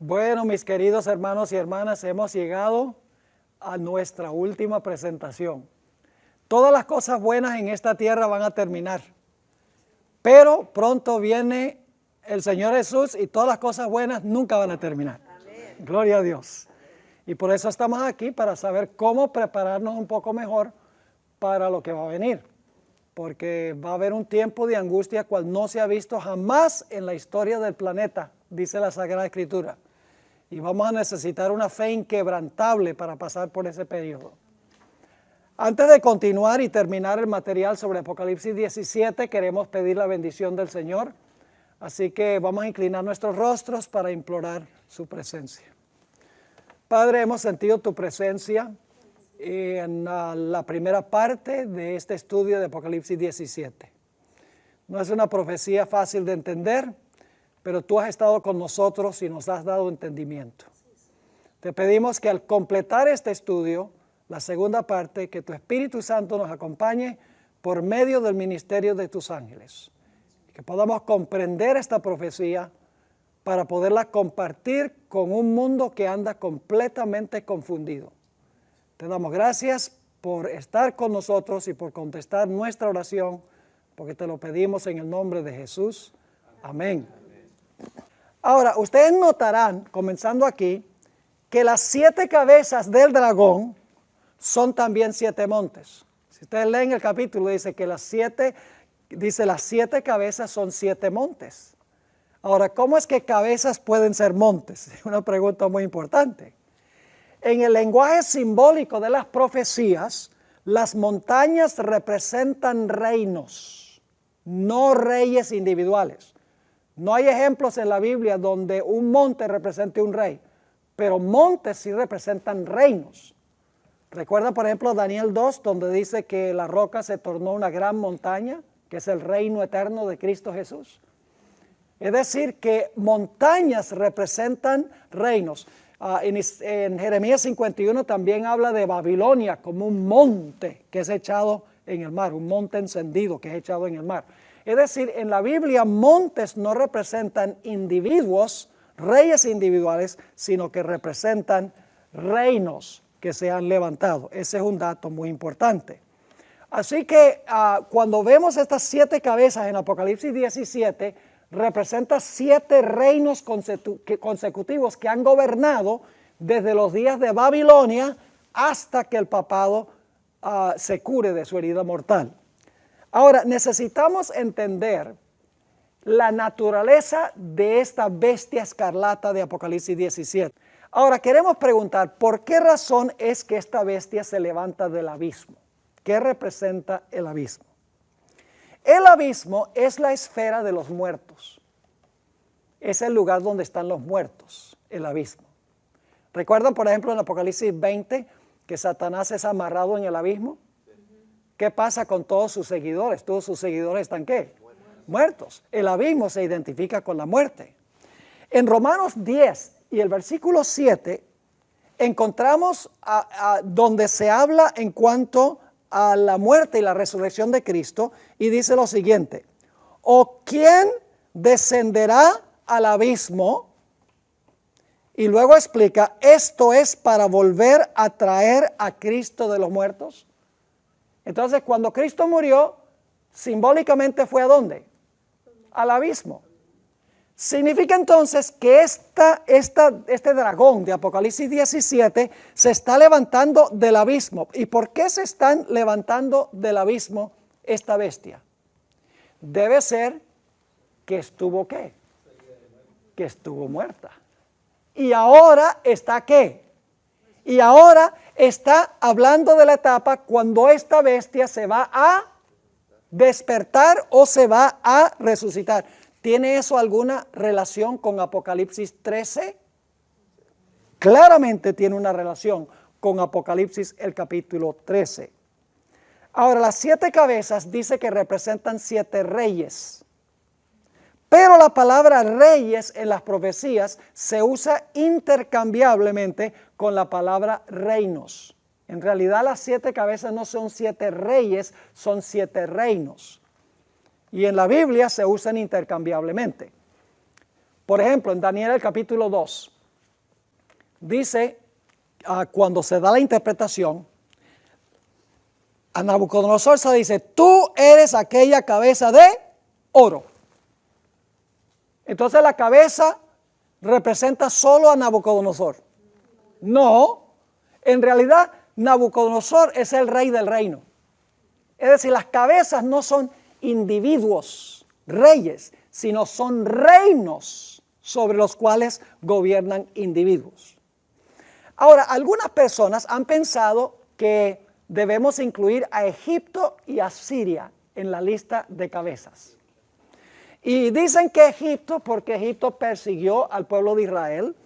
Bueno, mis queridos hermanos y hermanas, hemos llegado a nuestra última presentación. Todas las cosas buenas en esta tierra van a terminar, pero pronto viene el Señor Jesús y todas las cosas buenas nunca van a terminar. Amén. Gloria a Dios. Y por eso estamos aquí, para saber cómo prepararnos un poco mejor para lo que va a venir. Porque va a haber un tiempo de angustia cual no se ha visto jamás en la historia del planeta, dice la Sagrada Escritura. Y vamos a necesitar una fe inquebrantable para pasar por ese periodo. Antes de continuar y terminar el material sobre Apocalipsis 17, queremos pedir la bendición del Señor. Así que vamos a inclinar nuestros rostros para implorar su presencia. Padre, hemos sentido tu presencia en la primera parte de este estudio de Apocalipsis 17. No es una profecía fácil de entender, pero tú has estado con nosotros y nos has dado entendimiento. Te pedimos que al completar este estudio, la segunda parte, que tu Espíritu Santo nos acompañe por medio del ministerio de tus ángeles. Que podamos comprender esta profecía para poderla compartir con un mundo que anda completamente confundido. Te damos gracias por estar con nosotros y por contestar nuestra oración, porque te lo pedimos en el nombre de Jesús. Amén. Ahora, ustedes notarán, comenzando aquí, que las 7 cabezas del dragón son también 7 montes. Si ustedes leen el capítulo, dice que las 7 cabezas son 7 montes. Ahora, ¿cómo es que cabezas pueden ser montes? Es una pregunta muy importante. En el lenguaje simbólico de las profecías, las montañas representan reinos, no reyes individuales. No hay ejemplos en la Biblia donde un monte represente un rey, pero montes sí representan reinos. Recuerda, por ejemplo, Daniel 2, donde dice que la roca se tornó una gran montaña, que es el reino eterno de Cristo Jesús. Es decir, que montañas representan reinos. En Jeremías 51 también habla de Babilonia como un monte que es echado en el mar, un monte encendido que es echado en el mar. Es decir, en la Biblia montes no representan individuos, reyes individuales, sino que representan reinos que se han levantado. Ese es un dato muy importante. Así que cuando vemos estas 7 cabezas en Apocalipsis 17, representa 7 reinos consecutivos que han gobernado desde los días de Babilonia hasta que el papado se cure de su herida mortal. Ahora, necesitamos entender la naturaleza de esta bestia escarlata de Apocalipsis 17. Ahora, queremos preguntar, ¿por qué razón es que esta bestia se levanta del abismo? ¿Qué representa el abismo? El abismo es la esfera de los muertos. Es el lugar donde están los muertos, el abismo. ¿Recuerdan, por ejemplo, en Apocalipsis 20 que Satanás es amarrado en el abismo? ¿Qué pasa con todos sus seguidores? Todos sus seguidores están ¿qué? Muertos. El abismo se identifica con la muerte. En Romanos 10 y el versículo 7 encontramos donde se habla en cuanto a la muerte y la resurrección de Cristo, y dice lo siguiente: ¿o quién descenderá al abismo? Y luego explica, esto es para volver a traer a Cristo de los muertos. Entonces, cuando Cristo murió, simbólicamente fue ¿a dónde? Al abismo. Significa entonces que este dragón de Apocalipsis 17 se está levantando del abismo. ¿Y por qué se están levantando del abismo esta bestia? Debe ser que estuvo ¿qué? Que estuvo muerta. Y ahora está ¿qué? Y ahora está hablando de la etapa cuando esta bestia se va a despertar o se va a resucitar. ¿Tiene eso alguna relación con Apocalipsis 13? Claramente tiene una relación con Apocalipsis el capítulo 13. Ahora, las 7 cabezas dice que representan 7 reyes. Pero la palabra reyes en las profecías se usa intercambiablemente con la palabra reinos. En realidad las 7 cabezas no son 7 reyes, son 7 reinos. Y en la Biblia se usan intercambiablemente. Por ejemplo, en Daniel el capítulo 2, dice, cuando se da la interpretación, a Nabucodonosor se dice, tú eres aquella cabeza de oro. Entonces la cabeza representa solo a Nabucodonosor. No, en realidad Nabucodonosor es el rey del reino. Es decir, las cabezas no son individuos, reyes, sino son reinos sobre los cuales gobiernan individuos. Ahora, algunas personas han pensado que debemos incluir a Egipto y a Siria en la lista de cabezas. Y dicen que Egipto, porque Egipto persiguió al pueblo de Israel,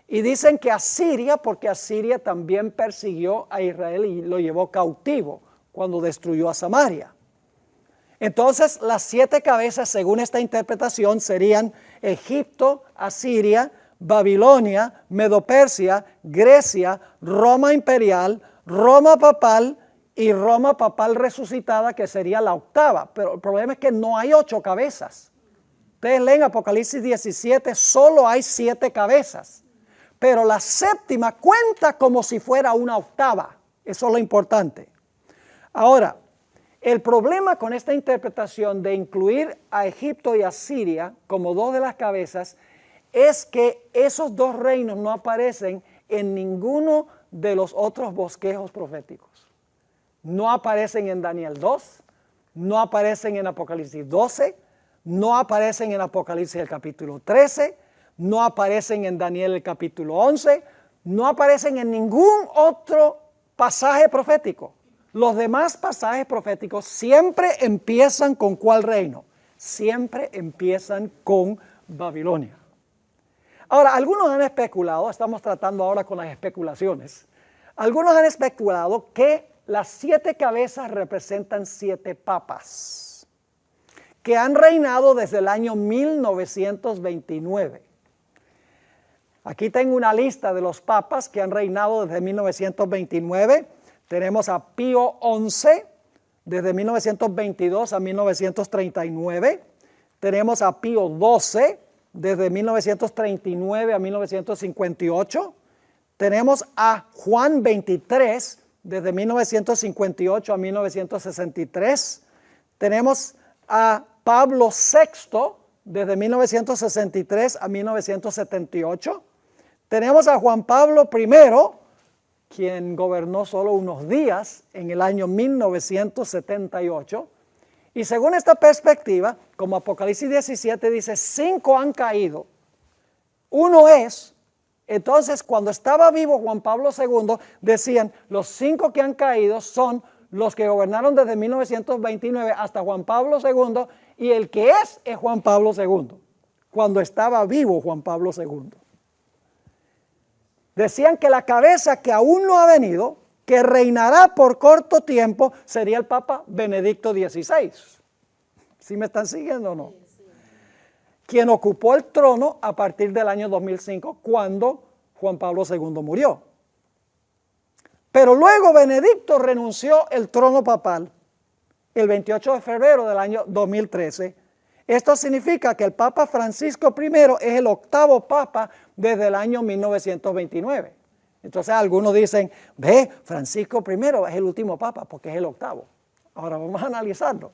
y dicen que Asiria, porque Asiria también persiguió a Israel y lo llevó cautivo cuando destruyó a Samaria. Entonces, las 7 cabezas, según esta interpretación, serían Egipto, Asiria, Babilonia, Medo-Persia, Grecia, Roma imperial, Roma papal y Roma papal resucitada, que sería la 8ª. Pero el problema es que no hay 8 cabezas. Ustedes leen Apocalipsis 17, solo hay 7 cabezas. Pero la 7ª cuenta como si fuera una 8ª. Eso es lo importante. Ahora, el problema con esta interpretación de incluir a Egipto y a Siria como 2 de las cabezas es que esos 2 reinos no aparecen en ninguno de los otros bosquejos proféticos. No aparecen en Daniel 2, no aparecen en Apocalipsis 12, no aparecen en Apocalipsis el capítulo 13, no aparecen en Daniel el capítulo 11, no aparecen en ningún otro pasaje profético. Los demás pasajes proféticos siempre empiezan con ¿cuál reino? Siempre empiezan con Babilonia. Ahora, algunos han especulado, estamos tratando ahora con las especulaciones, algunos han especulado que las 7 cabezas representan 7 papas que han reinado desde el año 1929. Aquí tengo una lista de los papas que han reinado desde 1929. Tenemos a Pío XI, desde 1922 a 1939. Tenemos a Pío XII, desde 1939 a 1958. Tenemos a Juan XXIII, desde 1958 a 1963. Tenemos a Pablo VI, desde 1963 a 1978. Tenemos a Juan Pablo I, quien gobernó solo unos días en el año 1978. Y según esta perspectiva, como Apocalipsis 17 dice, 5 han caído. Uno es, entonces cuando estaba vivo Juan Pablo II, decían, los 5 que han caído son los que gobernaron desde 1929 hasta Juan Pablo II, y el que es Juan Pablo II, cuando estaba vivo Juan Pablo II. Decían que la cabeza que aún no ha venido, que reinará por corto tiempo, sería el Papa Benedicto XVI. ¿Sí me están siguiendo o no? Quien ocupó el trono a partir del año 2005, cuando Juan Pablo II murió. Pero luego Benedicto renunció el trono papal el 28 de febrero del año 2013. Esto significa que el Papa Francisco I es el 8º Papa desde el año 1929. Entonces algunos dicen, ve, Francisco I es el último Papa porque es el 8º. Ahora vamos a analizarlo.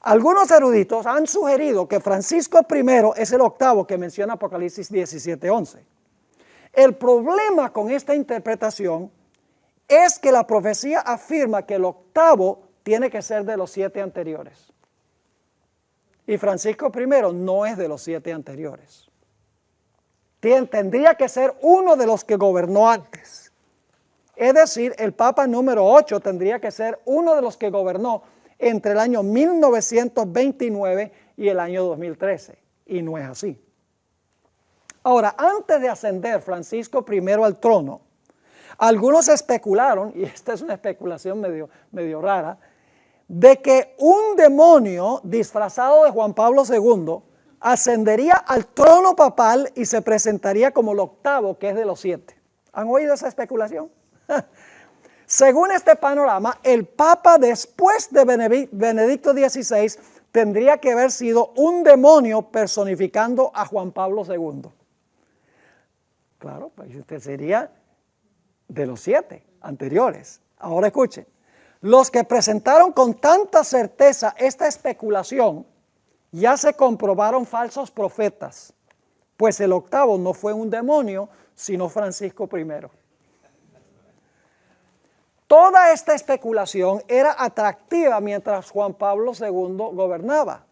Algunos eruditos han sugerido que Francisco I es el 8º que menciona Apocalipsis 17:11. El problema con esta interpretación es que la profecía afirma que el 8º tiene que ser de los 7 anteriores. Y Francisco I no es de los 7 anteriores. Tendría que ser uno de los que gobernó antes. Es decir, el Papa número 8 tendría que ser uno de los que gobernó entre el año 1929 y el año 2013. Y no es así. Ahora, antes de ascender Francisco I al trono, algunos especularon, y esta es una especulación medio rara, de que un demonio disfrazado de Juan Pablo II ascendería al trono papal y se presentaría como el 8º, que es de los 7. ¿Han oído esa especulación? Según este panorama, el Papa después de Benedicto XVI tendría que haber sido un demonio personificando a Juan Pablo II. Claro, pues este sería de los 7 anteriores. Ahora escuchen, los que presentaron con tanta certeza esta especulación ya se comprobaron falsos profetas, pues el octavo no fue un demonio, sino Francisco I. Toda esta especulación era atractiva mientras Juan Pablo II gobernaba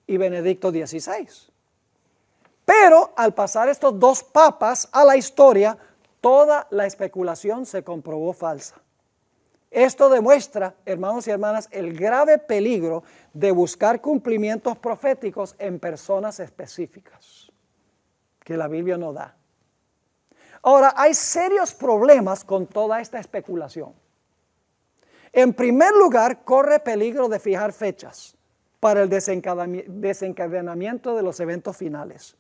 y Benedicto XVI. Pero al pasar estos 2 papas a la historia, toda la especulación se comprobó falsa. Esto demuestra, hermanos y hermanas, el grave peligro de buscar cumplimientos proféticos en personas específicas, que la Biblia no da. Ahora, hay serios problemas con toda esta especulación. En primer lugar, corre peligro de fijar fechas para el desencadenamiento de los eventos finales.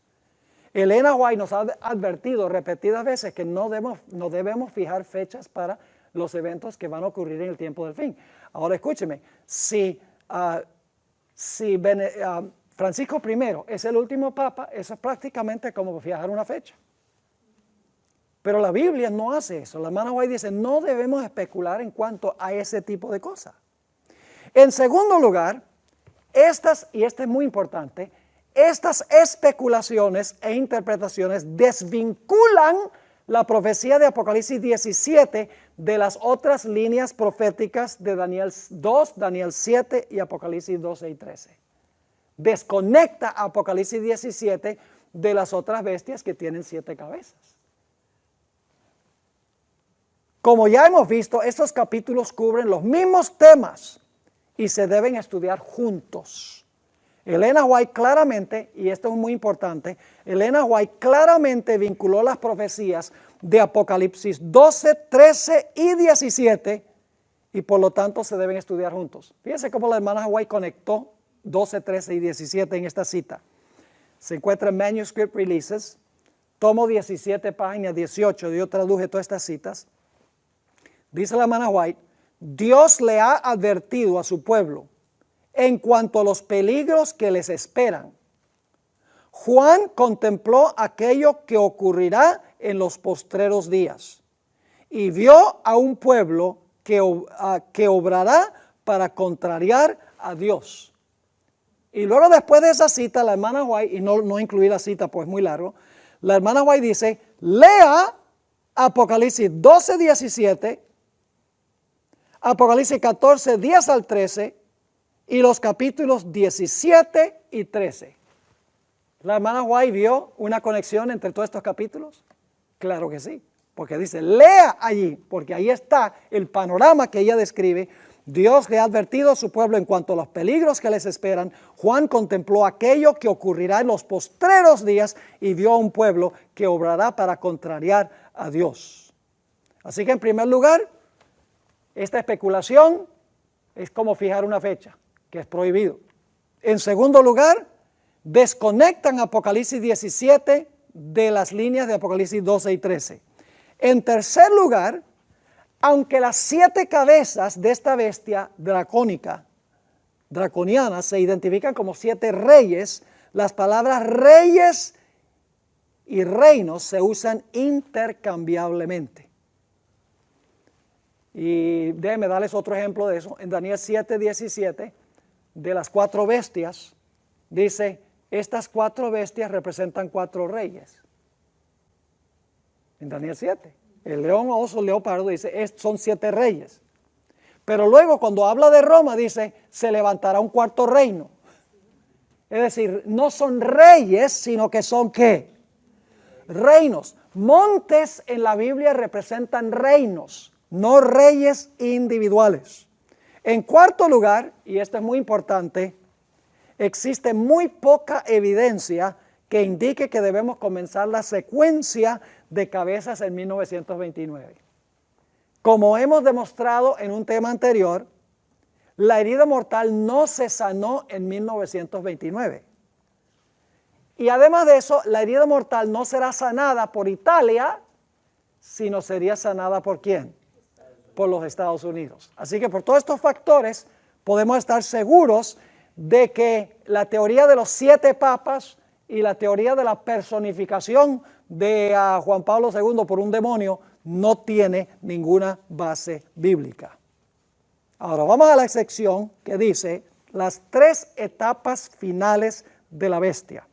Elena White nos ha advertido repetidas veces que no debemos fijar fechas para los eventos que van a ocurrir en el tiempo del fin. Ahora escúcheme, si Francisco I es el último papa, eso es prácticamente como fijar una fecha. Pero la Biblia no hace eso. La hermana White dice, no debemos especular en cuanto a ese tipo de cosas. En segundo lugar, y este es muy importante, estas especulaciones e interpretaciones desvinculan la profecía de Apocalipsis 17 de las otras líneas proféticas de Daniel 2, Daniel 7 y Apocalipsis 12 y 13. Desconecta Apocalipsis 17 de las otras bestias que tienen 7 cabezas. Como ya hemos visto, estos capítulos cubren los mismos temas y se deben estudiar juntos. Elena White claramente, y esto es muy importante, Elena White claramente vinculó las profecías de Apocalipsis 12, 13 y 17 y por lo tanto se deben estudiar juntos. Fíjense cómo la hermana White conectó 12, 13 y 17 en esta cita. Se encuentra en Manuscript Releases, tomo 17, página 18, yo traduje todas estas citas. Dice la hermana White, Dios le ha advertido a su pueblo en cuanto a los peligros que les esperan. Juan contempló aquello que ocurrirá en los postreros días y vio a un pueblo que obrará para contrariar a Dios. Y luego después de esa cita, la hermana White, y no incluí la cita pues muy largo, la hermana White dice, lea Apocalipsis 12, 17, Apocalipsis 14, 10 al 13, y los capítulos 17 y 13. ¿La hermana White vio una conexión entre todos estos capítulos? Claro que sí, porque dice, lea allí, porque ahí está el panorama que ella describe. Dios le ha advertido a su pueblo en cuanto a los peligros que les esperan. Juan contempló aquello que ocurrirá en los postreros días y vio a un pueblo que obrará para contrariar a Dios. Así que en primer lugar, esta especulación es como fijar una fecha, que es prohibido. En segundo lugar, desconectan Apocalipsis 17 de las líneas de Apocalipsis 12 y 13. En tercer lugar, aunque las 7 cabezas de esta bestia draconiana, se identifican como 7 reyes, las palabras reyes y reinos se usan intercambiablemente. Y déjenme darles otro ejemplo de eso. En Daniel 7, 17, de las 4 bestias, dice, estas 4 bestias representan 4 reyes. En Daniel 7, el león, oso, leopardo, dice, son 7 reyes. Pero luego cuando habla de Roma, dice, se levantará un 4º reino. Es decir, no son reyes, sino que son ¿qué? Reinos. Montes en la Biblia representan reinos, no reyes individuales. En cuarto lugar, y esto es muy importante, existe muy poca evidencia que indique que debemos comenzar la secuencia de cabezas en 1929. Como hemos demostrado en un tema anterior, la herida mortal no se sanó en 1929. Y además de eso, la herida mortal no será sanada por Italia, sino sería sanada ¿por quién? Por los Estados Unidos. Así que por todos estos factores podemos estar seguros de que la teoría de los 7 papas y la teoría de la personificación de Juan Pablo II por un demonio no tiene ninguna base bíblica. Ahora vamos a la sección que dice las 3 etapas finales de la bestia.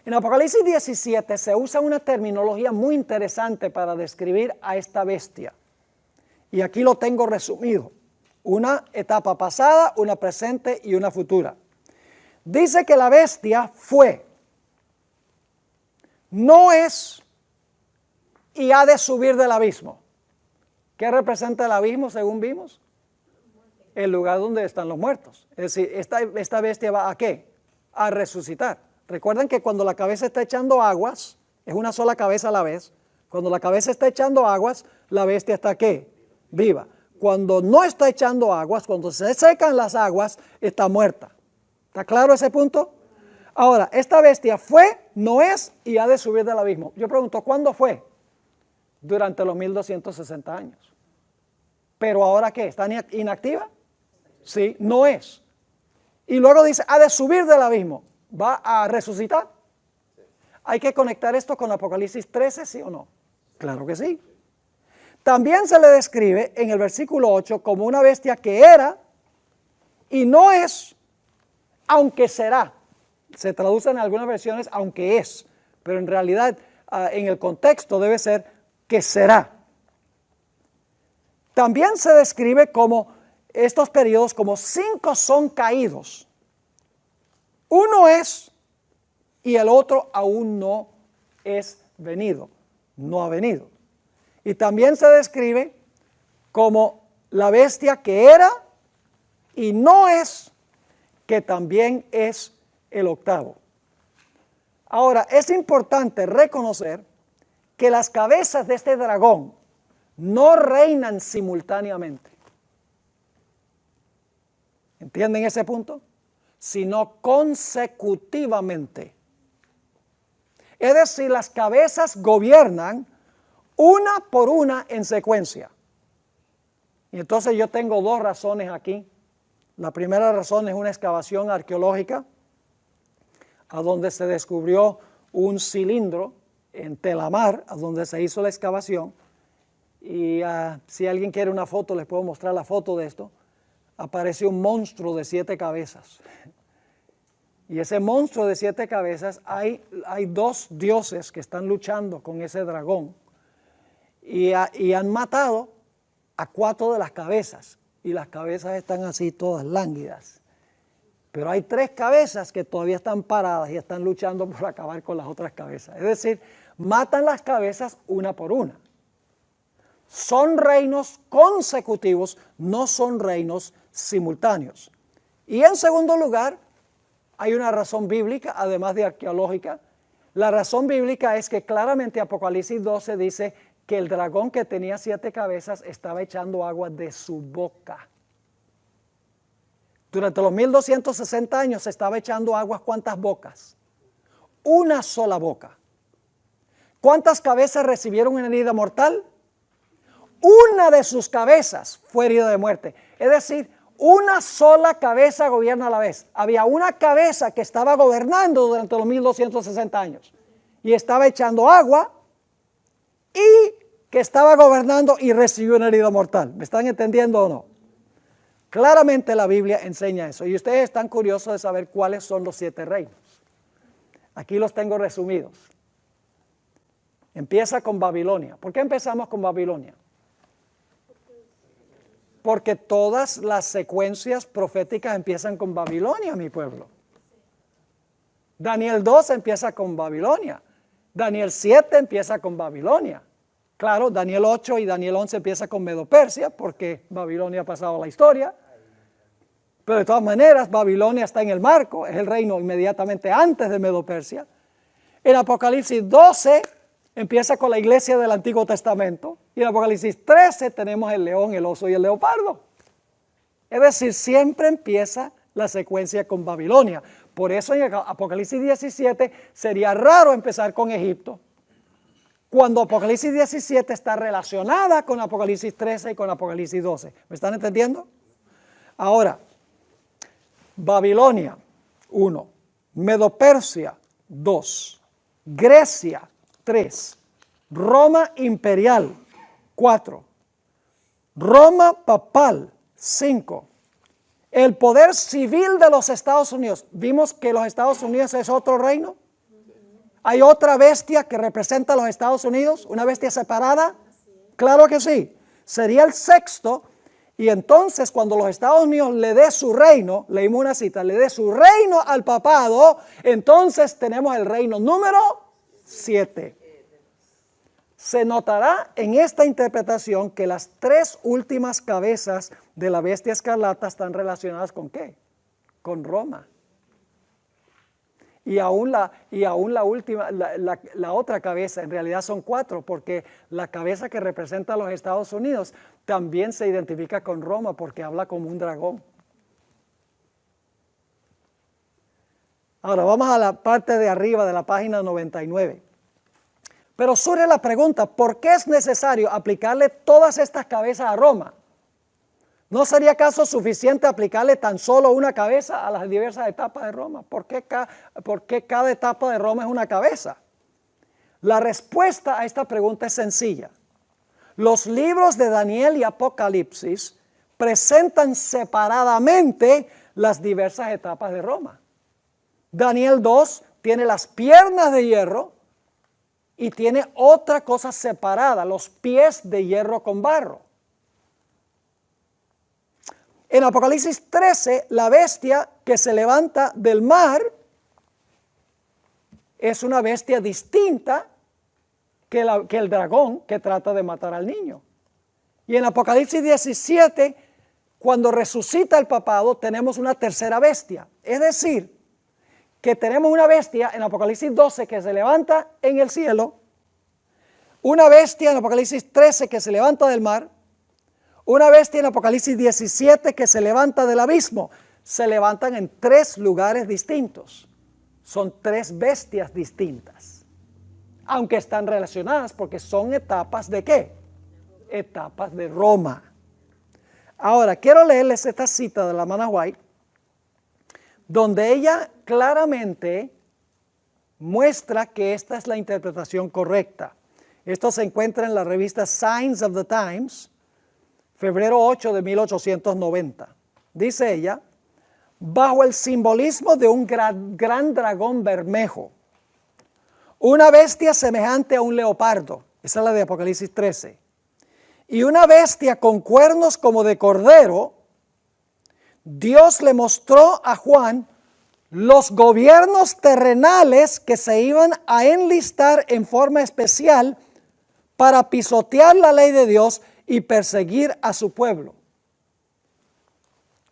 En Apocalipsis 17 se usa una terminología muy interesante para describir a esta bestia. Y aquí lo tengo resumido. Una etapa pasada, una presente y una futura. Dice que la bestia fue, no es y ha de subir del abismo. ¿Qué representa el abismo según vimos? El lugar donde están los muertos. Es decir, esta bestia va a ¿qué? A resucitar. Recuerden que cuando la cabeza está echando aguas, es una sola cabeza a la vez. Cuando la cabeza está echando aguas, la bestia está ¿qué? Viva. Cuando no está echando aguas, cuando se secan las aguas, está muerta. ¿Está claro ese punto? Ahora, esta bestia fue, no es y ha de subir del abismo. Yo pregunto, ¿cuándo fue? Durante los 1260 años. ¿Pero ahora qué? ¿Está inactiva? Sí, no es. Y luego dice, ha de subir del abismo. ¿Va a resucitar? ¿Hay que conectar esto con Apocalipsis 13, sí o no? Claro que sí. También se le describe en el versículo 8 como una bestia que era y no es, aunque será. Se traduce en algunas versiones aunque es, pero en realidad en el contexto debe ser que será. También se describe como estos periodos como 5 son caídos. Uno es y el otro aún no es venido, no ha venido. Y también se describe como la bestia que era y no es, que también es el octavo. Ahora, es importante reconocer que las cabezas de este dragón no reinan simultáneamente. ¿Entienden ese punto? Sino consecutivamente. Es decir, las cabezas gobiernan una por una en secuencia. Y entonces yo tengo 2 razones aquí. La primera razón es una excavación arqueológica, a donde se descubrió un cilindro en Telamar, a donde se hizo la excavación. Y si alguien quiere una foto, les puedo mostrar la foto de esto. Apareció un monstruo de 7 cabezas. Y ese monstruo de 7 cabezas, hay 2 dioses que están luchando con ese dragón. Y han matado a 4 de las cabezas. Y las cabezas están así todas lánguidas. Pero hay 3 cabezas que todavía están paradas y están luchando por acabar con las otras cabezas. Es decir, matan las cabezas una por una. Son reinos consecutivos, no son reinos simultáneos. Y en segundo lugar, hay una razón bíblica, además de arqueológica. La razón bíblica es que claramente Apocalipsis 12 dice que el dragón que tenía 7 cabezas estaba echando agua de su boca. Durante los 1260 años se estaba echando aguas, ¿cuántas bocas? Una sola boca. ¿Cuántas cabezas recibieron una herida mortal? Una de sus cabezas fue herida de muerte. Es decir, una sola cabeza gobierna a la vez. Había una cabeza que estaba gobernando durante los 1260 años y estaba echando agua y que estaba gobernando y recibió una herida mortal. ¿Me están entendiendo o no? Claramente la Biblia enseña eso. Y ustedes están curiosos de saber cuáles son los 7 reinos. Aquí los tengo resumidos. Empieza con Babilonia. ¿Por qué empezamos con Babilonia? Porque todas las secuencias proféticas empiezan con Babilonia, mi pueblo. Daniel 2 empieza con Babilonia. Daniel 7 empieza con Babilonia. Claro, Daniel 8 y Daniel 11 empieza con Medo-Persia, porque Babilonia ha pasado a la historia. Pero de todas maneras, Babilonia está en el marco, es el reino inmediatamente antes de Medo-Persia. En Apocalipsis 12 empieza con la iglesia del Antiguo Testamento. Y en Apocalipsis 13 tenemos el león, el oso y el leopardo. Es decir, siempre empieza la secuencia con Babilonia. Por eso en Apocalipsis 17 sería raro empezar con Egipto, cuando Apocalipsis 17 está relacionada con Apocalipsis 13 y con Apocalipsis 12. ¿Me están entendiendo? Ahora, Babilonia, 1. Medo-Persia, 2. Grecia, 3. Roma imperial, 4. Roma papal, 5. El poder civil de los Estados Unidos. ¿Vimos que los Estados Unidos es otro reino? ¿Hay otra bestia que representa a los Estados Unidos? ¿Una bestia separada? Claro que sí. Sería el 6º. Y entonces cuando los Estados Unidos le dé su reino, leímos una cita, le dé su reino al papado, entonces tenemos el reino número 7. Se notará en esta interpretación que las 3 últimas cabezas de la bestia escarlata están relacionadas ¿con qué? Con Roma. Y aún la última, la otra cabeza, en realidad son 4, porque la cabeza que representa a los Estados Unidos también se identifica con Roma, porque habla como un dragón. Ahora vamos a la parte de arriba de la página 99. Pero surge la pregunta, ¿por qué es necesario aplicarle todas estas cabezas a Roma? ¿No sería acaso suficiente aplicarle tan solo una cabeza a las diversas etapas de Roma? ¿Por qué cada etapa de Roma es una cabeza? La respuesta a esta pregunta es sencilla. Los libros de Daniel y Apocalipsis presentan separadamente las diversas etapas de Roma. Daniel 2 tiene las piernas de hierro y tiene otra cosa separada, los pies de hierro con barro. En Apocalipsis 13, la bestia que se levanta del mar es una bestia distinta que el dragón que trata de matar al niño. Y en Apocalipsis 17, cuando resucita el papado, tenemos una tercera bestia. Es decir, que tenemos una bestia en Apocalipsis 12 que se levanta en el cielo, una bestia en Apocalipsis 13 que se levanta del mar, una bestia en Apocalipsis 17 que se levanta del abismo. Se levantan en 3 lugares distintos. Son 3 bestias distintas. Aunque están relacionadas porque son etapas de ¿qué? Etapas de Roma. Ahora, quiero leerles esta cita de la hermana White, donde ella claramente muestra que esta es la interpretación correcta. Esto se encuentra en la revista Signs of the Times, febrero 8 de 1890. Dice ella, bajo el simbolismo de un gran dragón bermejo, una bestia semejante a un leopardo, esa es la de Apocalipsis 13, y una bestia con cuernos como de cordero, Dios le mostró a Juan los gobiernos terrenales que se iban a enlistar en forma especial para pisotear la ley de Dios y perseguir a su pueblo.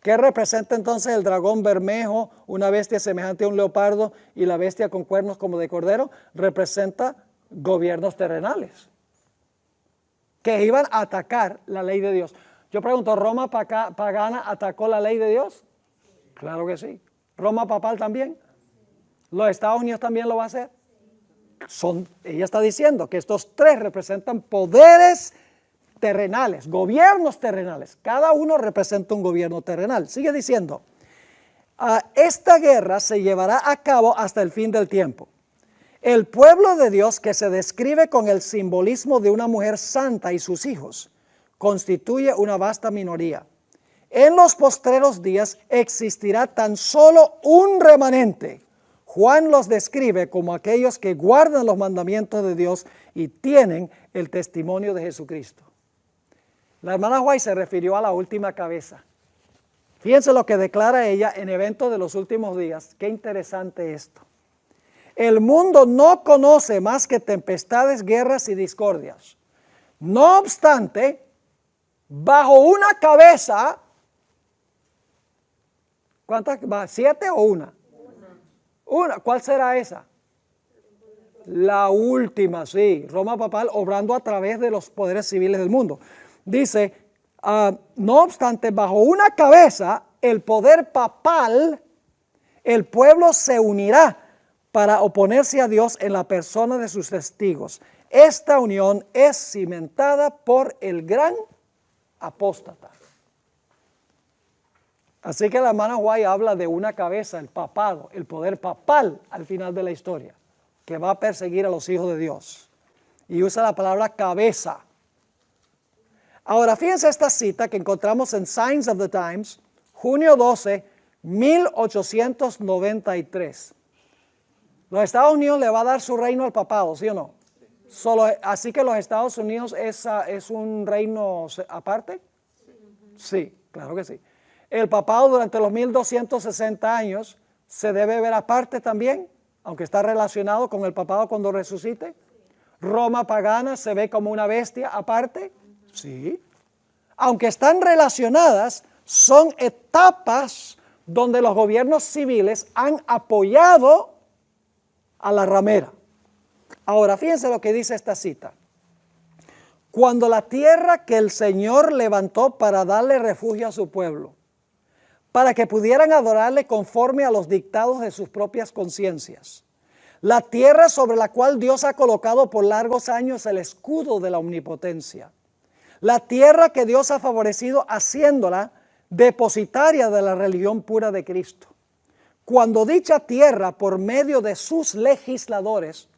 ¿Qué representa entonces el dragón bermejo, una bestia semejante a un leopardo y la bestia con cuernos como de cordero? Representa gobiernos terrenales que iban a atacar la ley de Dios. Yo pregunto, ¿Roma pagana atacó la ley de Dios? Claro que sí. ¿Roma papal también? ¿Los Estados Unidos también lo va a hacer? Ella está diciendo que estos 3 representan poderes terrenales, gobiernos terrenales. Cada uno representa un gobierno terrenal. Sigue diciendo, esta guerra se llevará a cabo hasta el fin del tiempo. El pueblo de Dios, que se describe con el simbolismo de una mujer santa y sus hijos, constituye una vasta minoría. En los postreros días existirá tan solo un remanente. Juan los describe como aquellos que guardan los mandamientos de Dios y tienen el testimonio de Jesucristo. La hermana White se refirió a la última cabeza. Fíjense lo que declara ella en Eventos de los Últimos Días. Qué interesante esto. El mundo no conoce más que tempestades, guerras y discordias. No obstante, bajo una cabeza, ¿cuántas? ¿7 o una? Una. ¿Cuál será esa? La última, sí. Roma papal obrando a través de los poderes civiles del mundo. Dice, no obstante, bajo una cabeza, el poder papal, el pueblo se unirá para oponerse a Dios en la persona de sus testigos. Esta unión es cimentada por el gran apóstata. Así que la hermana White habla de una cabeza, el papado, el poder papal al final de la historia, que va a perseguir a los hijos de Dios. Y usa la palabra cabeza. Ahora, fíjense esta cita que encontramos en Signs of the Times, junio 12, 1893. Los Estados Unidos le va a dar su reino al papado, ¿sí o no? Así que los Estados Unidos es un reino aparte. Sí, claro que sí. El papado durante los 1260 años se debe ver aparte también, aunque está relacionado con el papado cuando resucite. Roma pagana se ve como una bestia aparte. Sí. Aunque están relacionadas, son etapas donde los gobiernos civiles han apoyado a la ramera. Ahora, fíjense lo que dice esta cita. Cuando la tierra que el Señor levantó para darle refugio a su pueblo, para que pudieran adorarle conforme a los dictados de sus propias conciencias, la tierra sobre la cual Dios ha colocado por largos años el escudo de la omnipotencia, la tierra que Dios ha favorecido haciéndola depositaria de la religión pura de Cristo. Cuando dicha tierra, por medio de sus legisladores,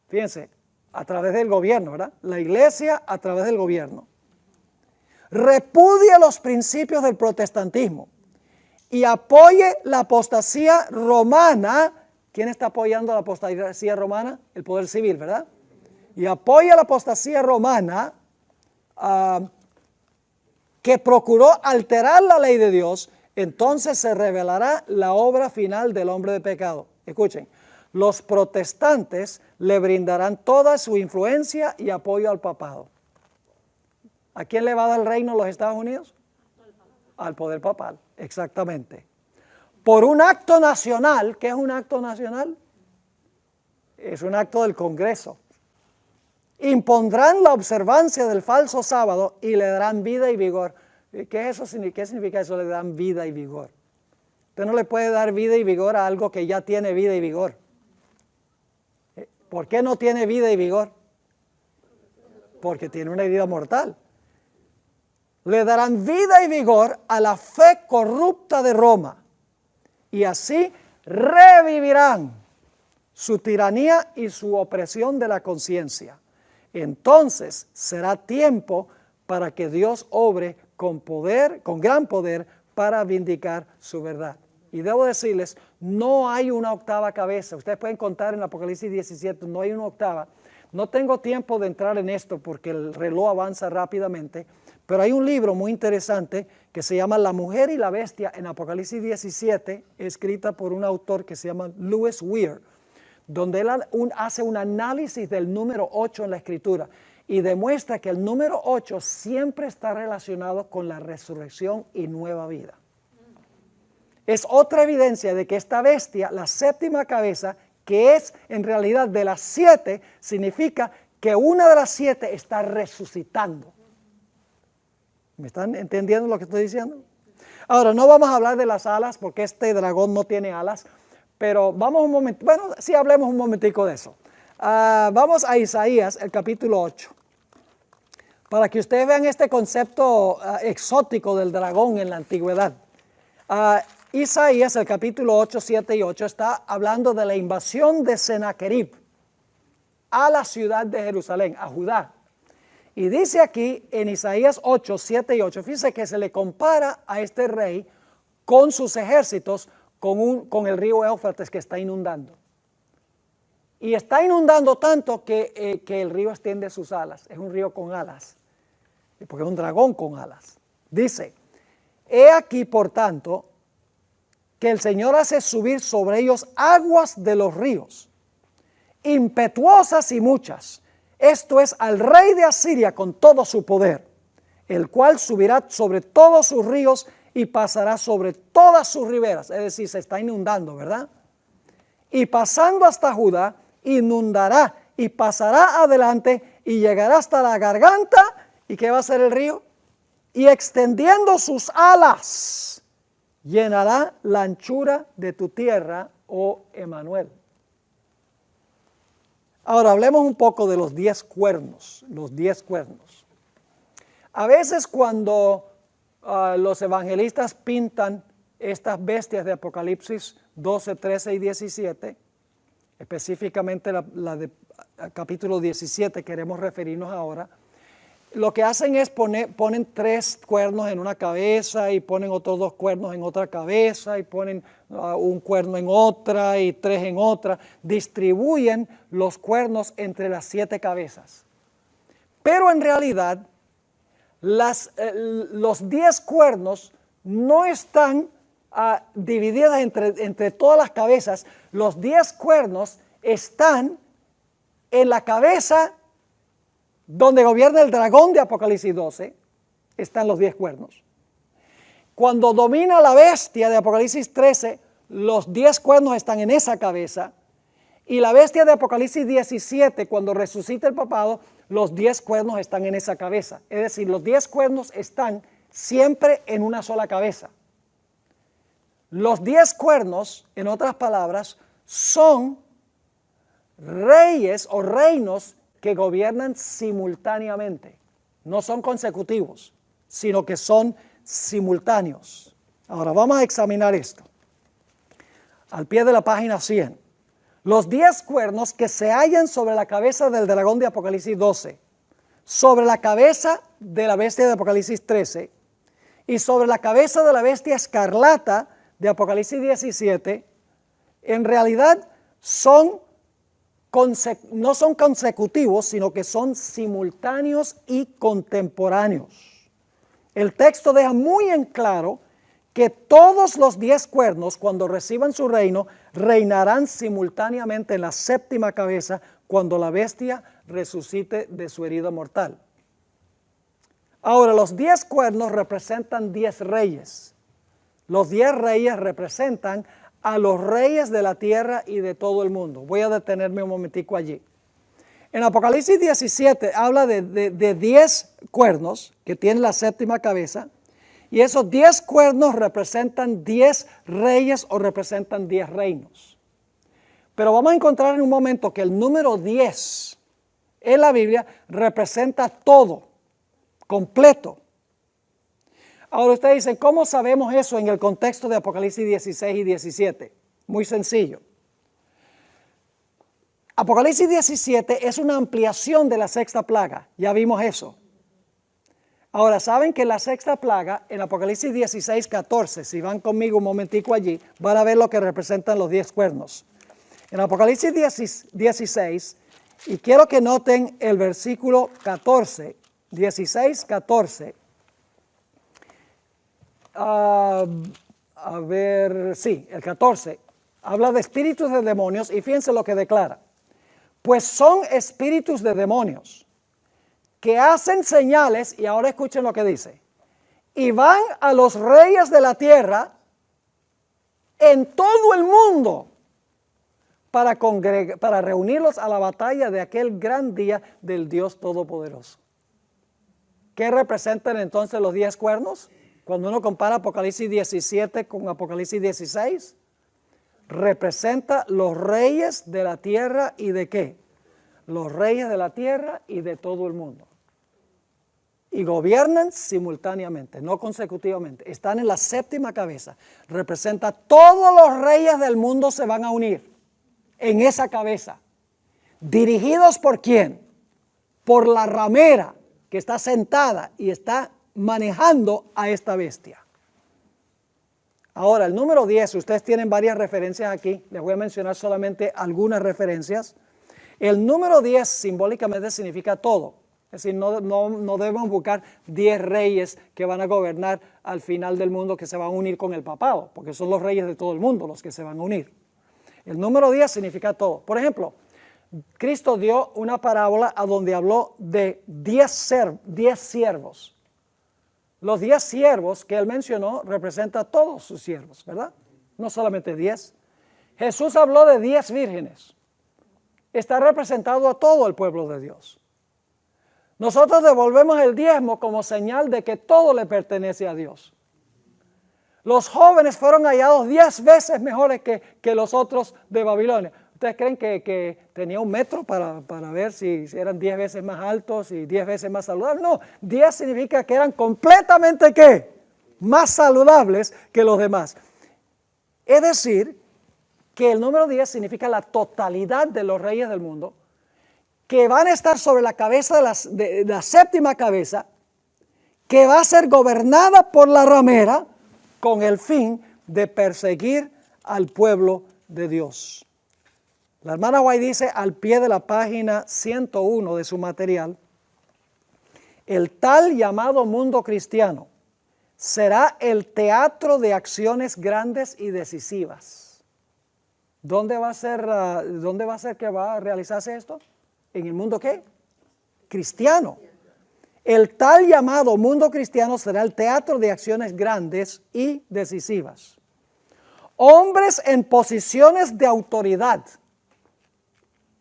fíjense, a través del gobierno, ¿verdad? La iglesia a través del gobierno, repudia los principios del protestantismo y apoye la apostasía romana. ¿Quién está apoyando la apostasía romana? El poder civil, ¿verdad? Y apoya la apostasía romana que procuró alterar la ley de Dios. Entonces se revelará la obra final del hombre de pecado. Escuchen, los protestantes le brindarán toda su influencia y apoyo al papado. ¿A quién le va a dar el reino los Estados Unidos? Al poder papal, exactamente. Por un acto nacional. ¿Qué es un acto nacional? Es un acto del Congreso. Impondrán la observancia del falso sábado y le darán vida y vigor. ¿Qué significa eso? Le dan vida y vigor. Usted no le puede dar vida y vigor a algo que ya tiene vida y vigor. ¿Por qué no tiene vida y vigor? Porque tiene una herida mortal. Le darán vida y vigor a la fe corrupta de Roma, y así revivirán su tiranía y su opresión de la conciencia. Entonces será tiempo para que Dios obre con poder, con gran poder, para vindicar su verdad. Y debo decirles, no hay una octava cabeza. Ustedes pueden contar en Apocalipsis 17, no hay una octava. No tengo tiempo de entrar en esto porque el reloj avanza rápidamente, pero hay un libro muy interesante que se llama La mujer y la bestia en Apocalipsis 17, escrita por un autor que se llama Lewis Weir, donde él hace un análisis del número 8 en la Escritura y demuestra que el número 8 siempre está relacionado con la resurrección y nueva vida. Es otra evidencia de que esta bestia, la séptima cabeza, que es en realidad de las 7, significa que una de las 7 está resucitando. ¿Me están entendiendo lo que estoy diciendo? Ahora, no vamos a hablar de las alas porque este dragón no tiene alas, pero vamos un momento, bueno, sí hablemos un momentico de eso. Vamos a Isaías, el capítulo 8, para que ustedes vean este concepto exótico del dragón en la antigüedad. Isaías, el capítulo 8, 7 y 8, está hablando de la invasión de Sennacherib a la ciudad de Jerusalén, a Judá. Y dice aquí en Isaías 8, 7 y 8, fíjense que se le compara a este rey con sus ejércitos, con el río Éufrates que está inundando. Y está inundando tanto que el río extiende sus alas. Es un río con alas, porque es un dragón con alas. Dice, he aquí por tanto que el Señor hace subir sobre ellos aguas de los ríos, impetuosas y muchas. Esto es al rey de Asiria con todo su poder, el cual subirá sobre todos sus ríos y pasará sobre todas sus riberas. Es decir, se está inundando, ¿verdad? Y pasando hasta Judá, inundará y pasará adelante y llegará hasta la garganta. ¿Y qué va a hacer el río? Y extendiendo sus alas, llenará la anchura de tu tierra, oh Emanuel. Ahora hablemos un poco de los 10 cuernos, los 10 cuernos. A veces cuando los evangelistas pintan estas bestias de Apocalipsis 12, 13 y 17, específicamente la de capítulo 17, queremos referirnos ahora. Lo que hacen es ponen 3 cuernos en una cabeza y ponen otros 2 cuernos en otra cabeza y ponen un cuerno en otra y 3 en otra. Distribuyen los cuernos entre las 7 cabezas. Pero en realidad los 10 cuernos no están divididos entre todas las cabezas. Los 10 cuernos están en la cabeza donde gobierna el dragón de Apocalipsis 12, están los 10 cuernos. Cuando domina la bestia de Apocalipsis 13, los 10 cuernos están en esa cabeza. Y la bestia de Apocalipsis 17, cuando resucita el papado, los 10 cuernos están en esa cabeza. Es decir, los 10 cuernos están siempre en una sola cabeza. Los 10 cuernos, en otras palabras, son reyes o reinos que gobiernan simultáneamente. No son consecutivos, sino que son simultáneos. Ahora vamos a examinar esto. Al pie de la página 100. Los 10 cuernos que se hallan sobre la cabeza del dragón de Apocalipsis 12, sobre la cabeza de la bestia de Apocalipsis 13 y sobre la cabeza de la bestia escarlata de Apocalipsis 17, en realidad no son consecutivos, sino que son simultáneos y contemporáneos. El texto deja muy en claro que todos los 10 cuernos, cuando reciban su reino, reinarán simultáneamente en la 7ª cabeza cuando la bestia resucite de su herida mortal. Ahora, los 10 cuernos representan 10 reyes. Los 10 reyes representan a los reyes de la tierra y de todo el mundo. Voy a detenerme un momentico allí. En Apocalipsis 17 habla de 10 cuernos que tienen la 7ª cabeza, y esos 10 cuernos representan 10 reyes o representan 10 reinos. Pero vamos a encontrar en un momento que el número 10 en la Biblia representa todo, completo. Ahora ustedes dicen, ¿cómo sabemos eso en el contexto de Apocalipsis 16 y 17? Muy sencillo. Apocalipsis 17 es una ampliación de la 6ª plaga, ya vimos eso. Ahora, ¿saben que la 6ª plaga en Apocalipsis 16, 14, si van conmigo un momentico allí, van a ver lo que representan los 10 cuernos? En Apocalipsis 16, y quiero que noten el versículo 14, 16, 14. El 14 habla de espíritus de demonios y fíjense lo que declara. Pues son espíritus de demonios que hacen señales, y ahora escuchen lo que dice, y van a los reyes de la tierra en todo el mundo para reunirlos a la batalla de aquel gran día del Dios Todopoderoso. ¿Qué representan entonces los 10 cuernos? Cuando uno compara Apocalipsis 17 con Apocalipsis 16, representa los reyes de la tierra y de ¿qué? Los reyes de la tierra y de todo el mundo. Y gobiernan simultáneamente, no consecutivamente. Están en la 7ª cabeza. Representa todos los reyes del mundo se van a unir en esa cabeza. ¿Dirigidos por quién? Por la ramera que está sentada y está manejando a esta bestia. Ahora, el número 10, ustedes tienen varias referencias aquí, les voy a mencionar solamente algunas referencias. El número 10 simbólicamente significa todo, es decir, no debemos buscar 10 reyes que van a gobernar al final del mundo que se van a unir con el papado, porque son los reyes de todo el mundo los que se van a unir. El número 10 significa todo. Por ejemplo, Cristo dio una parábola a donde habló de 10 siervos. Los 10 siervos que él mencionó representan a todos sus siervos, ¿verdad? No solamente 10. Jesús habló de 10 vírgenes. Está representado a todo el pueblo de Dios. Nosotros devolvemos el diezmo como señal de que todo le pertenece a Dios. Los jóvenes fueron hallados 10 veces mejores que los otros de Babilonia. ¿Ustedes creen que tenía un metro para ver si eran 10 veces más altos y 10 veces más saludables? No, 10 significa que eran completamente ¿qué? más saludables que los demás. Es decir, que el número 10 significa la totalidad de los reyes del mundo, que van a estar sobre la cabeza de la séptima cabeza, que va a ser gobernada por la ramera con el fin de perseguir al pueblo de Dios. La hermana White dice al pie de la página 101 de su material, el tal llamado mundo cristiano será el teatro de acciones grandes y decisivas. ¿Dónde va a ser que va a realizarse esto? ¿En el mundo qué? Cristiano. El tal llamado mundo cristiano será el teatro de acciones grandes y decisivas. Hombres en posiciones de autoridad.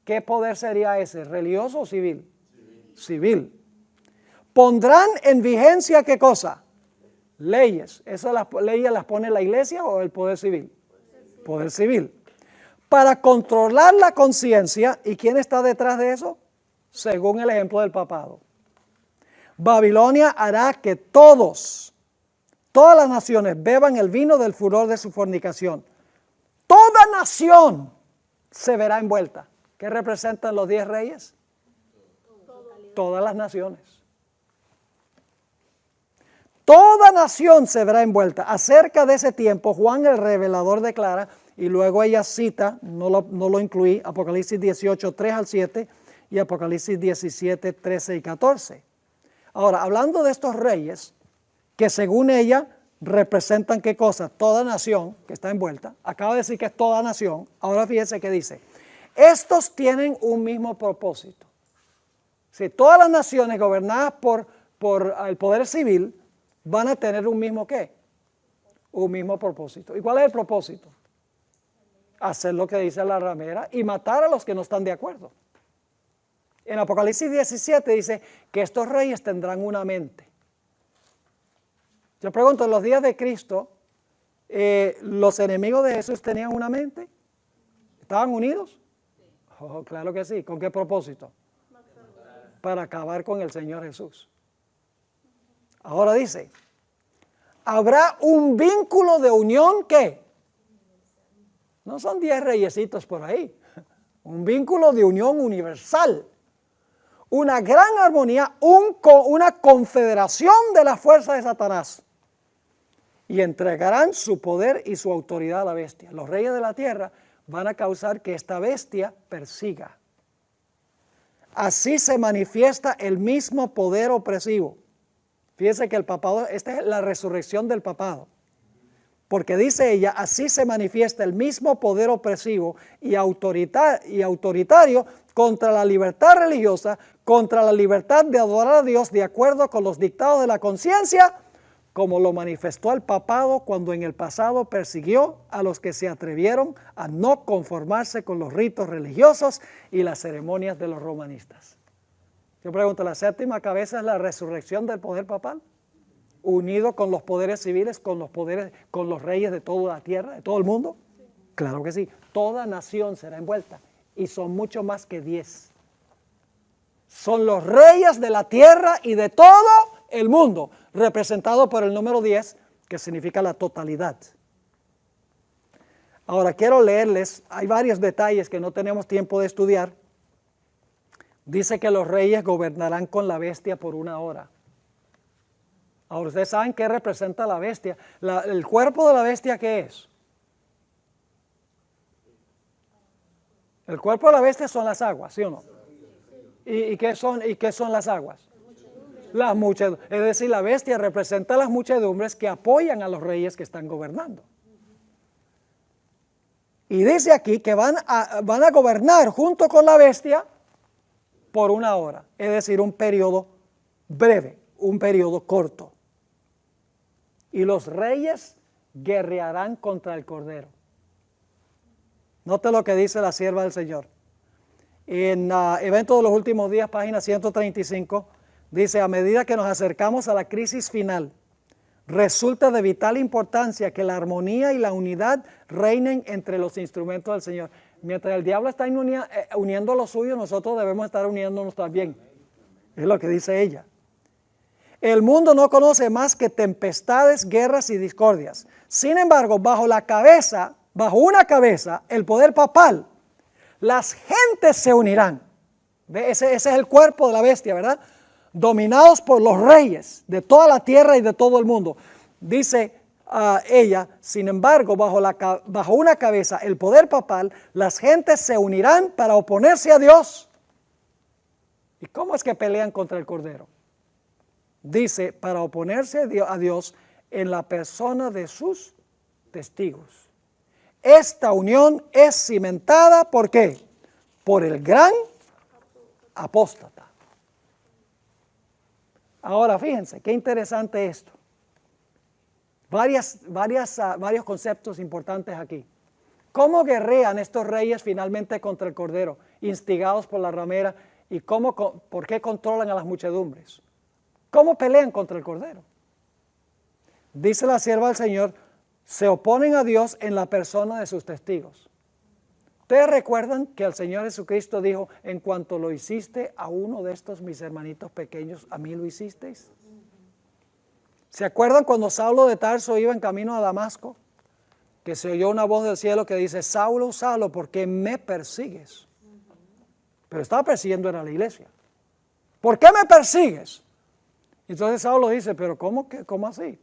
¿Qué poder sería ese? ¿Religioso o civil? Civil. Pondrán en vigencia ¿qué cosa? Leyes. ¿Esas leyes las pone la iglesia o el poder civil? Poder civil. Para controlar la conciencia. ¿Y quién está detrás de eso? Según el ejemplo del papado. Babilonia hará que todas las naciones beban el vino del furor de su fornicación. Toda nación se verá envuelta. ¿Qué representan los 10 reyes? Todas las naciones. Toda nación se verá envuelta. Acerca de ese tiempo, Juan el revelador declara, y luego ella cita, no lo incluí, Apocalipsis 18, 3 al 7 y Apocalipsis 17, 13 y 14. Ahora, hablando de estos reyes, que según ella representan ¿qué cosa? Toda nación que está envuelta. Acaba de decir que es toda nación. Ahora fíjense que dice, estos tienen un mismo propósito. Si todas las naciones gobernadas por el poder civil van a tener un mismo ¿qué? Un mismo propósito. ¿Y cuál es el propósito? Hacer lo que dice la ramera y matar a los que no están de acuerdo. En Apocalipsis 17 dice que estos reyes tendrán una mente. Yo pregunto, en los días de Cristo, ¿los enemigos de Jesús tenían una mente? ¿Estaban unidos? Oh, claro que sí. ¿Con qué propósito? Para acabar con el Señor Jesús. Ahora dice, habrá un vínculo de unión que no son 10 reyesitos por ahí, un vínculo de unión universal, una gran armonía, una confederación de la fuerza de Satanás, y entregarán su poder y su autoridad a la bestia. Los reyes de la tierra van a causar que esta bestia persiga. Así se manifiesta el mismo poder opresivo. Fíjense que el papado, esta es la resurrección del papado. Porque dice ella, así se manifiesta el mismo poder opresivo y autoritario contra la libertad religiosa, contra la libertad de adorar a Dios de acuerdo con los dictados de la conciencia, como lo manifestó el papado cuando en el pasado persiguió a los que se atrevieron a no conformarse con los ritos religiosos y las ceremonias de los romanistas. Yo pregunto, ¿la séptima cabeza es la resurrección del poder papal? Unido con los poderes civiles, con los reyes de toda la tierra, de todo el mundo. Sí. Claro que sí. Toda nación será envuelta y son mucho más que 10. Son los reyes de la tierra y de todo el mundo, representado por el número 10, que significa la totalidad. Ahora quiero leerles, hay varios detalles que no tenemos tiempo de estudiar. Dice que los reyes gobernarán con la bestia por 1 hora. Ahora, ustedes saben qué representa la bestia. El cuerpo de la bestia, ¿qué es? El cuerpo de la bestia son las aguas, ¿sí o no? ¿Y qué son las aguas? Las muchedumbres. Es decir, la bestia representa las muchedumbres que apoyan a los reyes que están gobernando. Y dice aquí que van a gobernar junto con la bestia por 1 hora. Es decir, un periodo breve, un periodo corto. Y los reyes guerrearán contra el Cordero. Note lo que dice la sierva del Señor. En Eventos de los Últimos Días, página 135, dice, a medida que nos acercamos a la crisis final, resulta de vital importancia que la armonía y la unidad reinen entre los instrumentos del Señor. Mientras el diablo está uniendo lo suyo, nosotros debemos estar uniéndonos también. Es lo que dice ella. El mundo no conoce más que tempestades, guerras y discordias. Sin embargo, bajo una cabeza, el poder papal, las gentes se unirán. ¿Ve? Ese es el cuerpo de la bestia, ¿verdad? Dominados por los reyes de toda la tierra y de todo el mundo. Dice ella, sin embargo, bajo una cabeza, el poder papal, las gentes se unirán para oponerse a Dios. ¿Y cómo es que pelean contra el Cordero? Dice, para oponerse a Dios en la persona de sus testigos. Esta unión es cimentada, ¿por qué? Por el gran apóstata. Ahora fíjense, qué interesante esto. Varios conceptos importantes aquí. ¿Cómo guerrean estos reyes finalmente contra el Cordero, instigados por la ramera? ¿Y por qué controlan a las muchedumbres? ¿Cómo pelean contra el Cordero? Dice la sierva del Señor, se oponen a Dios en la persona de sus testigos. ¿Ustedes recuerdan que el Señor Jesucristo dijo, en cuanto lo hiciste a uno de estos mis hermanitos pequeños, a mí lo hicisteis? ¿Se acuerdan cuando Saulo de Tarso iba en camino a Damasco? Que se oyó una voz del cielo que dice, Saulo, Saulo, ¿por qué me persigues? Pero estaba persiguiendo a la iglesia. ¿Por qué me persigues? Entonces Saulo dice, pero ¿cómo así?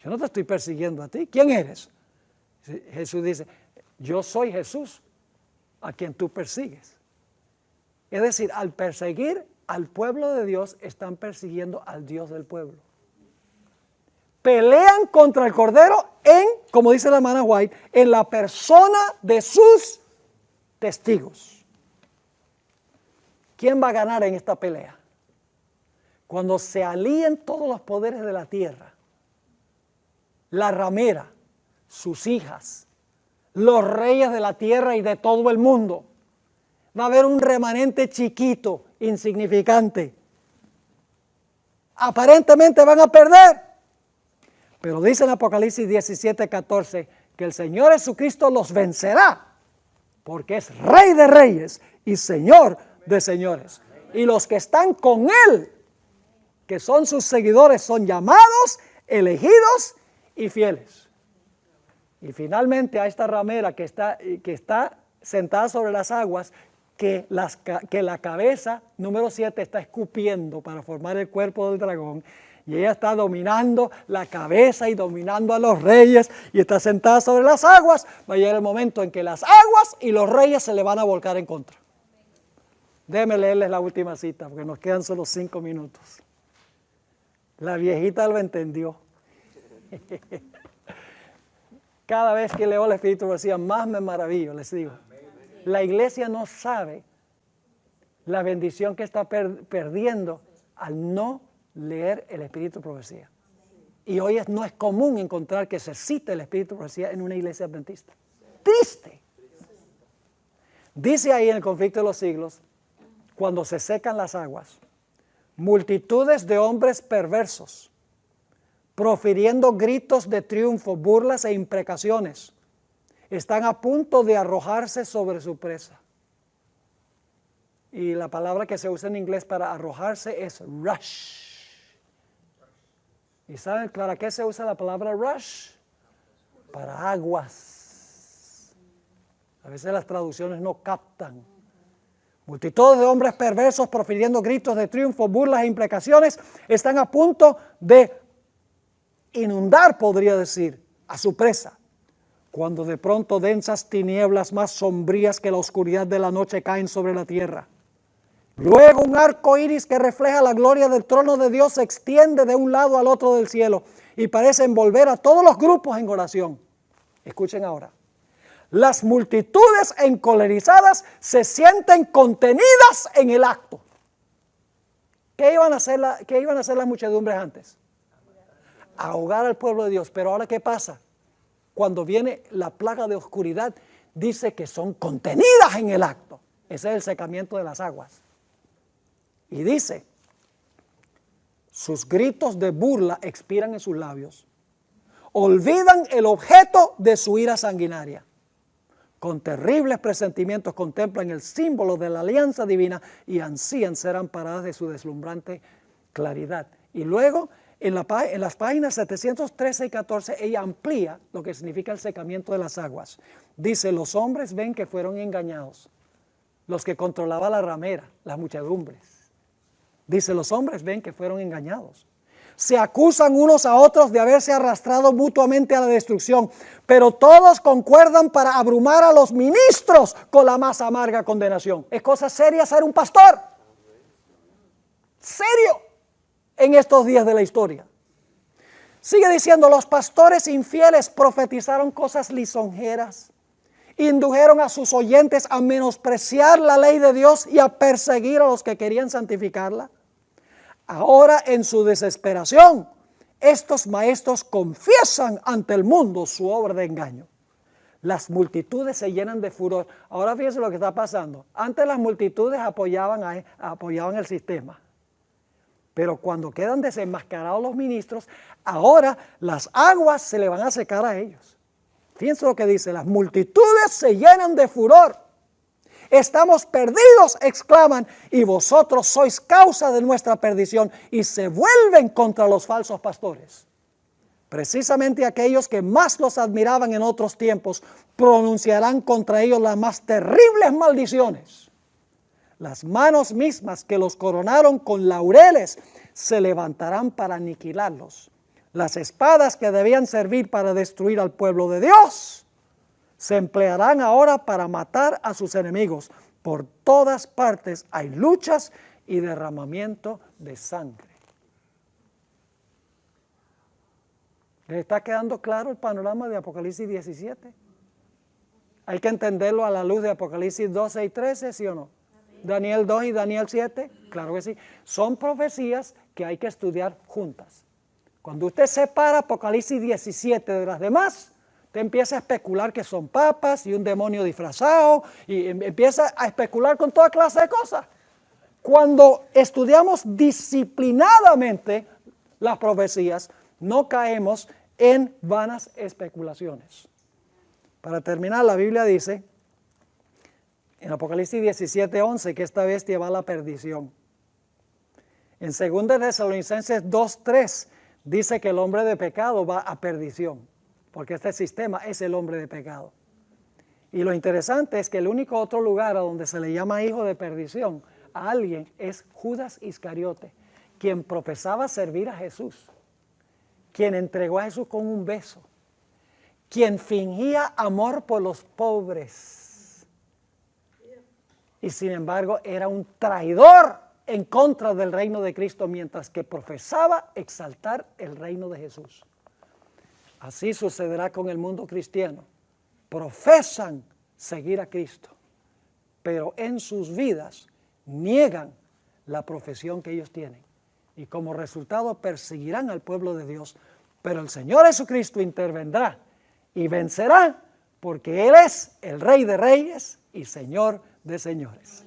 Yo no te estoy persiguiendo a ti. ¿Quién eres? Jesús dice, yo soy Jesús a quien tú persigues. Es decir, al perseguir al pueblo de Dios, están persiguiendo al Dios del pueblo. Pelean contra el Cordero como dice la hermana White, en la persona de sus testigos. ¿Quién va a ganar en esta pelea? Cuando se alíen todos los poderes de la tierra, la ramera, sus hijas, los reyes de la tierra y de todo el mundo, va a haber un remanente chiquito, insignificante. Aparentemente van a perder, pero dice en Apocalipsis 17:14 que el Señor Jesucristo los vencerá, porque es Rey de reyes y Señor de señores. Y los que están con Él, que son sus seguidores, son llamados, elegidos y fieles. Y finalmente a esta ramera que está sentada sobre las aguas, que la cabeza, número 7, está escupiendo para formar el cuerpo del dragón, y ella está dominando la cabeza y dominando a los reyes, y está sentada sobre las aguas. Va a llegar el momento en que las aguas y los reyes se le van a volcar en contra. Déjenme leerles la última cita, porque nos quedan solo 5 minutos. La viejita lo entendió. Cada vez que leo el Espíritu Profecía, más me maravillo, les digo. La iglesia no sabe la bendición que está perdiendo al no leer el Espíritu Profecía. Y hoy no es común encontrar que se cite el Espíritu Profecía en una iglesia adventista. Triste. Dice ahí en el conflicto de los siglos, cuando se secan las aguas, multitudes de hombres perversos, profiriendo gritos de triunfo, burlas e imprecaciones, están a punto de arrojarse sobre su presa. Y la palabra que se usa en inglés para arrojarse es rush. ¿Y saben para qué se usa la palabra rush? Para aguas. A veces las traducciones no captan. Multitudes de hombres perversos profiriendo gritos de triunfo, burlas e imprecaciones están a punto de inundar, podría decir, a su presa, cuando de pronto densas tinieblas más sombrías que la oscuridad de la noche caen sobre la tierra. Luego un arco iris que refleja la gloria del trono de Dios se extiende de un lado al otro del cielo y parece envolver a todos los grupos en oración. Escuchen ahora. Las multitudes encolerizadas se sienten contenidas en el acto. ¿Qué iban a hacer las muchedumbres antes? Ahogar al pueblo de Dios. Pero ahora, ¿qué pasa? Cuando viene la plaga de oscuridad, dice que son contenidas en el acto. Ese es el secamiento de las aguas. Y dice, sus gritos de burla expiran en sus labios. Olvidan el objeto de su ira sanguinaria. con terribles presentimientos contemplan el símbolo de la alianza divina y ansían ser amparadas de su deslumbrante claridad. Y luego, en las páginas 713 y 14, ella amplía lo que significa el secamiento de las aguas. Dice, los hombres ven que fueron engañados, los que controlaban la ramera, las muchedumbres. Dice, los hombres ven que fueron engañados. Se acusan unos a otros de haberse arrastrado mutuamente a la destrucción, pero todos concuerdan para abrumar a los ministros con la más amarga condenación. Es cosa seria ser un pastor. Serio en estos días de la historia. Sigue diciendo, los pastores infieles profetizaron cosas lisonjeras, indujeron a sus oyentes a menospreciar la ley de Dios y a perseguir a los que querían santificarla. Ahora, en su desesperación, estos maestros confiesan ante el mundo su obra de engaño. Las multitudes se llenan de furor. Ahora fíjense lo que está pasando. Antes las multitudes apoyaban el sistema. Pero cuando quedan desenmascarados los ministros, ahora las aguas se le van a secar a ellos. Fíjense lo que dice, las multitudes se llenan de furor. Estamos perdidos, exclaman, y vosotros sois causa de nuestra perdición, y se vuelven contra los falsos pastores. Precisamente aquellos que más los admiraban en otros tiempos pronunciarán contra ellos las más terribles maldiciones. Las manos mismas que los coronaron con laureles se levantarán para aniquilarlos. Las espadas que debían servir para destruir al pueblo de Dios se emplearán ahora para matar a sus enemigos. Por todas partes hay luchas y derramamiento de sangre. ¿Les está quedando claro el panorama de Apocalipsis 17? Hay que entenderlo a la luz de Apocalipsis 12 y 13, ¿sí o no? Daniel 2 y Daniel 7, claro que sí. Son profecías que hay que estudiar juntas. Cuando usted separa Apocalipsis 17 de las demás, usted empieza a especular que son papas y un demonio disfrazado, y empieza a especular con toda clase de cosas. Cuando estudiamos disciplinadamente las profecías, no caemos en vanas especulaciones. Para terminar, la Biblia dice en Apocalipsis 17:11 que esta bestia va a la perdición. En 2 Tesalonicenses 2:3 dice que el hombre de pecado va a perdición, porque este sistema es el hombre de pecado. Y lo interesante es que el único otro lugar a donde se le llama hijo de perdición a alguien es Judas Iscariote, quien profesaba servir a Jesús, quien entregó a Jesús con un beso, quien fingía amor por los pobres, y sin embargo era un traidor en contra del reino de Cristo, mientras que profesaba exaltar el reino de Jesús. Así sucederá con el mundo cristiano. Profesan seguir a Cristo, pero en sus vidas niegan la profesión que ellos tienen. Y como resultado perseguirán al pueblo de Dios. Pero el Señor Jesucristo intervendrá y vencerá, porque Él es el Rey de Reyes y Señor de señores.